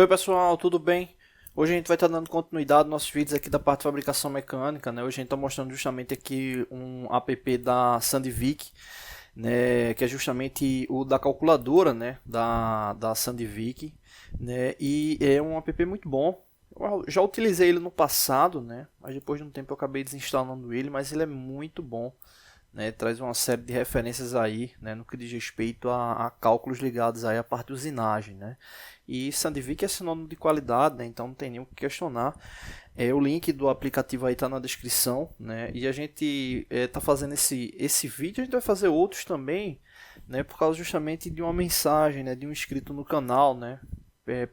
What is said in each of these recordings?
Oi pessoal, tudo bem? Hoje a gente vai estar dando continuidade aos nossos vídeos aqui da parte de fabricação mecânica, né? Hoje a gente está mostrando justamente aqui um app da Sandvik, né? Que é justamente o da calculadora, né? Da Sandvik, né? E é um app muito bom. Eu já utilizei ele no passado, né? Mas depois de um tempo eu acabei desinstalando ele, mas ele é muito bom. Né, traz uma série de referências aí, né, no que diz respeito a cálculos ligados aí à parte de usinagem, né. E Sandvik é sinônimo de qualidade, né, então não tem nem o que questionar. O link do aplicativo aí está na descrição, né, e a gente está fazendo esse vídeo, a gente vai fazer outros também, né, por causa justamente de uma mensagem, né, de um inscrito no canal, né,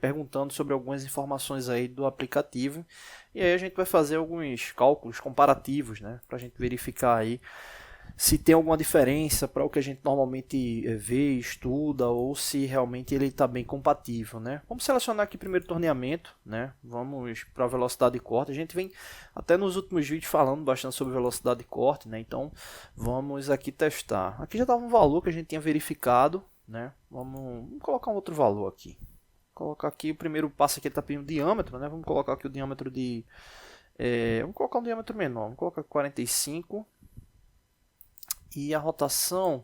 perguntando sobre algumas informações aí do aplicativo, e aí a gente vai fazer alguns cálculos comparativos, né, para a gente verificar aí se tem alguma diferença para o que a gente normalmente vê, estuda, ou se realmente ele está bem compatível, né? Vamos selecionar aqui primeiro o torneamento, né? Vamos para a velocidade de corte. A gente vem até nos últimos vídeos falando bastante sobre velocidade de corte, né? Então vamos aqui testar. Aqui já estava um valor que a gente tinha verificado, né? Vamos colocar um outro valor aqui. Vou colocar aqui o primeiro passo aqui, ele está pedindo diâmetro, né? Vamos colocar aqui o diâmetro de... vamos colocar um diâmetro menor, vamos colocar 45. E a rotação,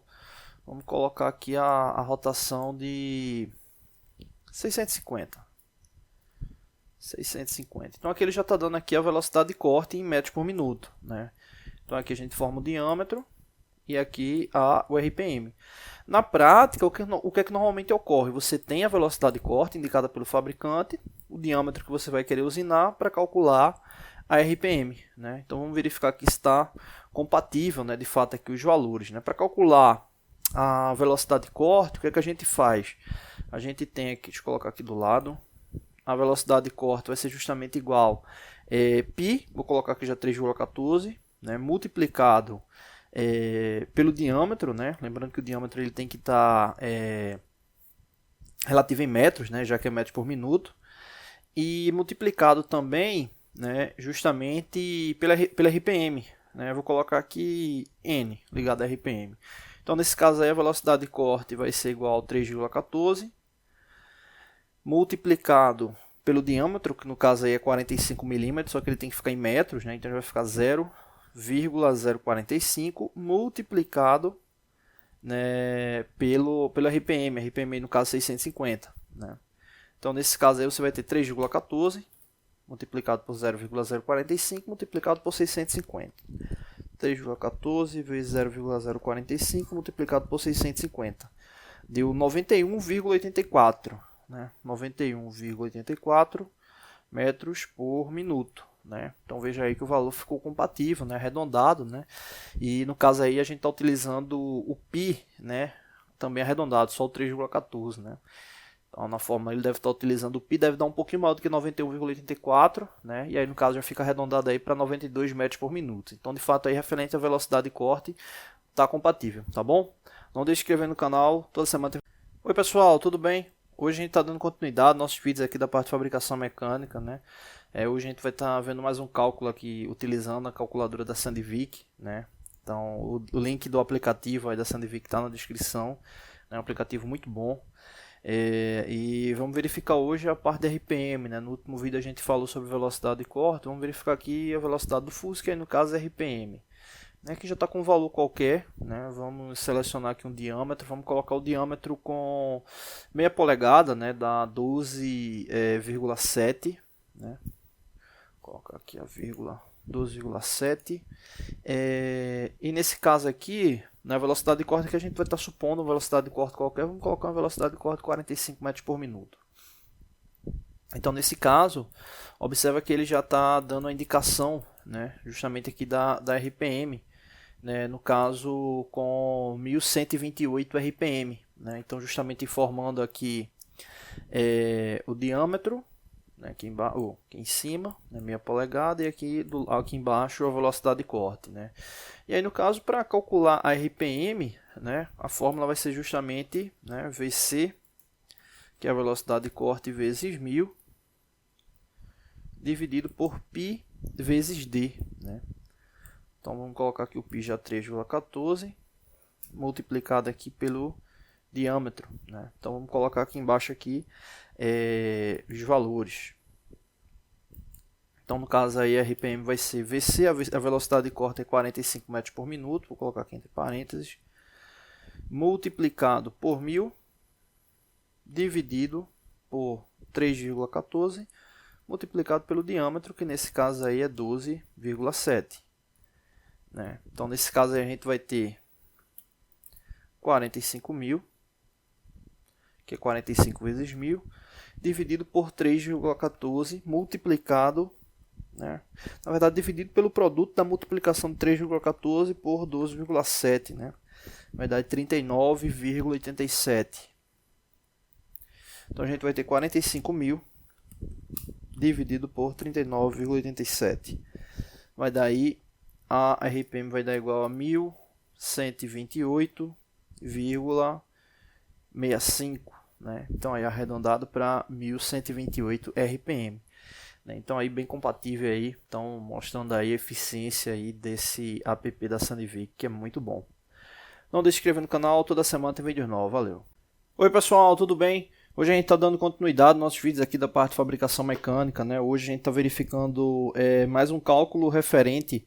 vamos colocar aqui a rotação de 650. 650. Então aqui ele já está dando aqui a velocidade de corte em metros por minuto, né? Então aqui a gente forma o diâmetro e aqui o RPM. Na prática, o que é que normalmente ocorre? Você tem a velocidade de corte indicada pelo fabricante, o diâmetro que você vai querer usinar para calcular a RPM, né? Então vamos verificar que está compatível, né, de fato aqui os valores, né? Para calcular a velocidade de corte, o que é que a gente faz? A gente tem aqui, deixa eu colocar aqui do lado, a velocidade de corte vai ser justamente igual π, vou colocar aqui já 3,14, né, multiplicado pelo diâmetro, né? Lembrando que o diâmetro ele tem que estar relativo em metros, né, já que é metros por minuto, e multiplicado também, né, justamente pela RPM, né, vou colocar aqui N ligado a RPM. Então nesse caso aí a velocidade de corte vai ser igual a 3,14 multiplicado pelo diâmetro, que no caso aí é 45 milímetros, só que ele tem que ficar em metros, né, então vai ficar 0,045 multiplicado, né, pelo RPM, RPM no caso 650, né. Então nesse caso aí você vai ter 3,14 multiplicado por 0,045 multiplicado por 650. 3,14 vezes 0,045 multiplicado por 650. Deu 91,84, né? 91,84 metros por minuto, né? Então veja aí que o valor ficou compatível, né? Arredondado, né? E no caso aí a gente está utilizando o π, né? Também arredondado, só o 3,14, né? Então, na forma ele deve estar utilizando o π, deve dar um pouquinho maior do que 91,84, né? E aí no caso já fica arredondado aí para 92 metros por minuto. Então, de fato, aí referente à velocidade de corte, está compatível, tá bom? Não deixe de se inscrever no canal, toda semana tem... Oi pessoal, tudo bem? Hoje a gente está dando continuidade aos nossos vídeos aqui da parte de fabricação mecânica, né? Hoje a gente vai estar vendo mais um cálculo aqui utilizando a calculadora da Sandvik, né? Então, o link do aplicativo aí da Sandvik está na descrição, é um aplicativo muito bom. E vamos verificar hoje a parte da RPM, né? No último vídeo a gente falou sobre velocidade de corte, vamos verificar aqui a velocidade do Fusca, e no caso a RPM. Aqui já está com um valor qualquer, né? Vamos selecionar aqui um diâmetro, vamos colocar o diâmetro com meia polegada, né? Dá 12,7, né? Vou colocar aqui a vírgula 12,7. E nesse caso aqui, na velocidade de corte que a gente vai estar supondo uma velocidade de corte qualquer, vamos colocar uma velocidade de corte de 45 metros por minuto. Então nesse caso, observa que ele já está dando a indicação, né, justamente aqui da RPM, né, no caso com 1128 RPM, né, então justamente informando aqui o diâmetro, né, aqui em cima, né, meia polegada, e aqui embaixo a velocidade de corte, né. E aí no caso, para calcular a RPM, né, a fórmula vai ser justamente, né, VC, que é a velocidade de corte vezes 1000, dividido por π vezes d, né. Então vamos colocar aqui o π já 3,14, multiplicado aqui pelo diâmetro, né? Então vamos colocar aqui embaixo aqui os valores. Então no caso aí RPM vai ser VC, a velocidade de corte é 45 metros por minuto, vou colocar aqui entre parênteses, multiplicado por 1000, dividido por 3,14, multiplicado pelo diâmetro, que nesse caso aí é 12,7. Né? Então nesse caso aí a gente vai ter 45.000, que é 45 vezes 1000, dividido por 3,14, multiplicado, né? Na verdade dividido pelo produto da multiplicação de 3,14 por 12,7, né? Vai dar 39,87. Então a gente vai ter 45.000 dividido por 39,87. Vai dar aí, a RPM vai dar igual a 1128,65, né? Então aí arredondado para 1128 RPM. Né? Então aí bem compatível aí, então mostrando aí a eficiência aí desse app da Sandvik, que é muito bom. Não deixe de se inscrever no canal, toda semana tem vídeo novo, valeu. Oi pessoal, tudo bem? Hoje a gente está dando continuidade nos nossos vídeos aqui da parte de fabricação mecânica, né? Hoje a gente está verificando mais um cálculo referente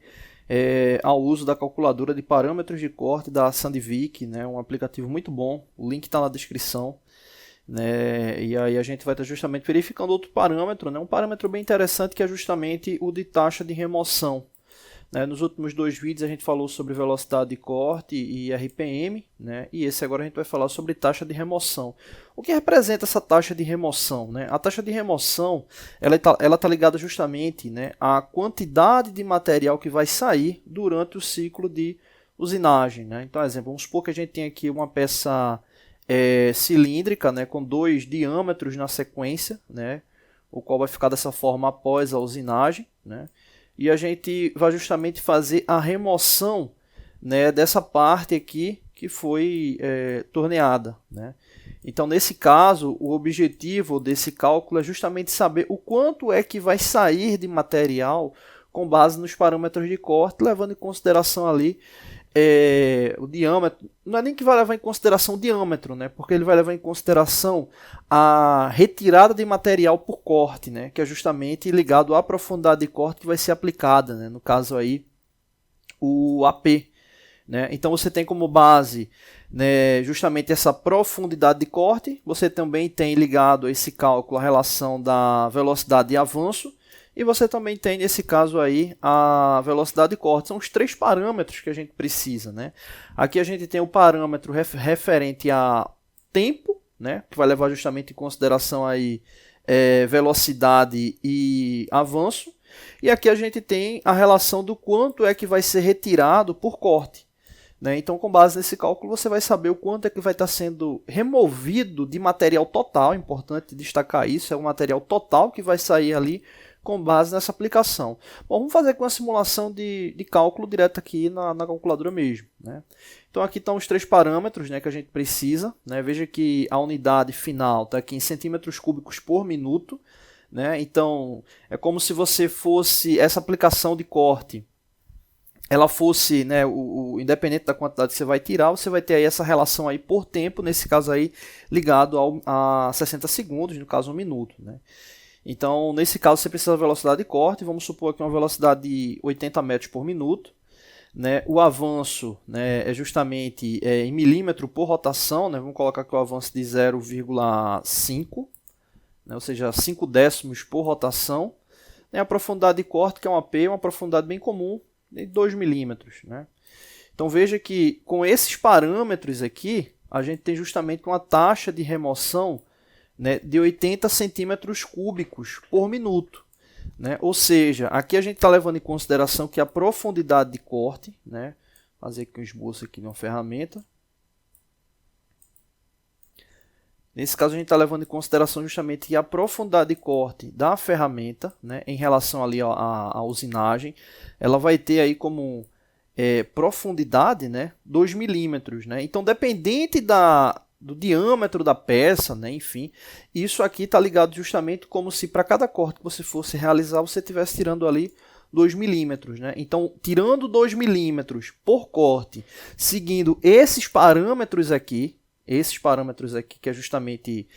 ao uso da calculadora de parâmetros de corte da Sandvik, né? Um aplicativo muito bom, o link está na descrição. Né? E aí a gente vai estar justamente verificando outro parâmetro, né? Um parâmetro bem interessante que é justamente o de taxa de remoção. Né? Nos últimos dois vídeos a gente falou sobre velocidade de corte e RPM, né? E esse agora a gente vai falar sobre taxa de remoção. O que representa essa taxa de remoção? Né? A taxa de remoção ela tá ligada justamente, né, à quantidade de material que vai sair durante o ciclo de usinagem. Né? Então, exemplo, vamos supor que a gente tem aqui uma peça cilíndrica, né, com 2 diâmetros na sequência, né, o qual vai ficar dessa forma após a usinagem, né, e a gente vai justamente fazer a remoção, né, dessa parte aqui que foi torneada. Né. Então nesse caso o objetivo desse cálculo é justamente saber o quanto é que vai sair de material com base nos parâmetros de corte, levando em consideração ali o diâmetro. Não é nem que vai levar em consideração o diâmetro, né? Porque ele vai levar em consideração a retirada de material por corte, né? Que é justamente ligado à profundidade de corte que vai ser aplicada, né? No caso aí, o AP. Né? Então você tem como base, né, justamente essa profundidade de corte. Você também tem ligado a esse cálculo a relação da velocidade de avanço. E você também tem, nesse caso aí, a velocidade de corte. São os 3 parâmetros que a gente precisa. Né? Aqui a gente tem o parâmetro referente a tempo, né? Que vai levar justamente em consideração aí, velocidade e avanço. E aqui a gente tem a relação do quanto é que vai ser retirado por corte. Né? Então, com base nesse cálculo, você vai saber o quanto é que vai estar sendo removido de material total. Importante destacar isso, é o material total que vai sair ali com base nessa aplicação. Bom, vamos fazer com a simulação de cálculo direto aqui na calculadora mesmo. Né? Então aqui estão os 3 parâmetros, né, que a gente precisa. Né? Veja que a unidade final está aqui em centímetros cúbicos por minuto. Né? Então é como se você fosse, essa aplicação de corte, ela fosse, né, independente da quantidade que você vai tirar, você vai ter aí essa relação aí por tempo, nesse caso aí ligado a 60 segundos, no caso 1 minuto. Né? Então, nesse caso, você precisa da velocidade de corte. Vamos supor que uma velocidade de 80 metros por minuto. Né? O avanço, né, é justamente em milímetro por rotação. Né? Vamos colocar aqui o avanço de 0,5, né? Ou seja, 5 décimos por rotação. A profundidade de corte, que é uma P, uma profundidade bem comum, de 2 milímetros. Né? Então, veja que com esses parâmetros aqui, a gente tem justamente uma taxa de remoção, né, de 80 centímetros cúbicos por minuto. Né? Ou seja, aqui a gente está levando em consideração que a profundidade de corte, né, fazer aqui um esboço aqui de uma ferramenta. Nesse caso a gente está levando em consideração justamente que a profundidade de corte da ferramenta, né, em relação ali à usinagem, ela vai ter aí como profundidade, né, 2 milímetros. Né? Então, dependente do diâmetro da peça, né, enfim, isso aqui está ligado justamente como se para cada corte que você fosse realizar, você estivesse tirando ali 2 milímetros. Né? Então, tirando 2 milímetros por corte, seguindo esses parâmetros aqui, esses parâmetros aqui, que é justamente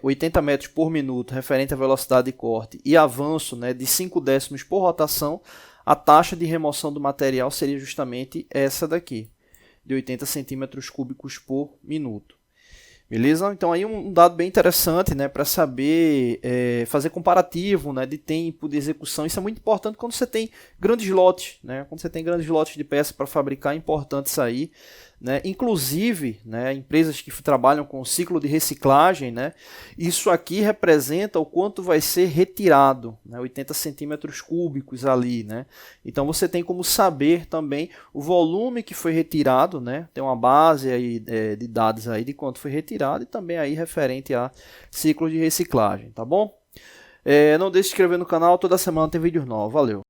80 metros por minuto, referente à velocidade de corte, e avanço, né, de 5 décimos por rotação, a taxa de remoção do material seria justamente essa daqui, de 80 centímetros cúbicos por minuto. Beleza? Então aí um dado bem interessante, né, para saber fazer comparativo, né, de tempo de execução. Isso é muito importante quando você tem grandes lotes, né? Quando você tem grandes lotes de peças para fabricar, é importante isso aí, né? Inclusive, né, empresas que trabalham com ciclo de reciclagem, né, isso aqui representa o quanto vai ser retirado, né, 80 centímetros cúbicos ali, né? Então você tem como saber também o volume que foi retirado, né? Tem uma base aí de dados aí de quanto foi retirado e também aí referente a ciclo de reciclagem, tá bom? Não deixe de se inscrever no canal, toda semana tem vídeos novos. Valeu!